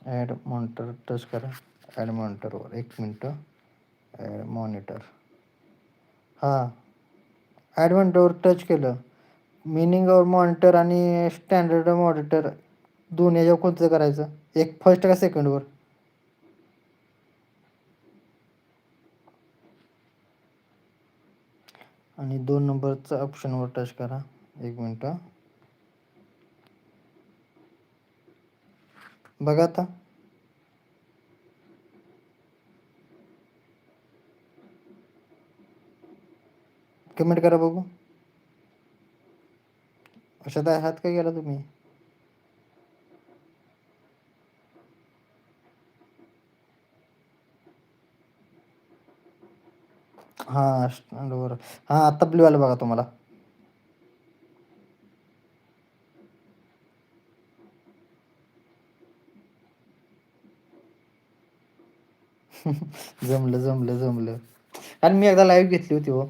Add monitor touch करा. Add मॉनिटरवर 1 मिनटं. Add monitor. हां, ॲड मॉनिटरवर टच केलं. मिनिंग ऑर मॉनिटर आणि स्टँडर्ड मॉनिटर दोन्ही याच्यावर कोणतं करायचं? एक फर्स्ट का सेकंडवर? आणि 2 नंबरचा ऑप्शनवर टच करा. 1 मिनटं. बघा आता. कमेंट करा बघू. अशात हात काय गेला तुम्ही? हां, स्टँडवर. हां, आता ब्ल्यू आलं बघा तुम्हाला. जमलं. आणि मी एकदा लाईव्ह घेतली होती हो.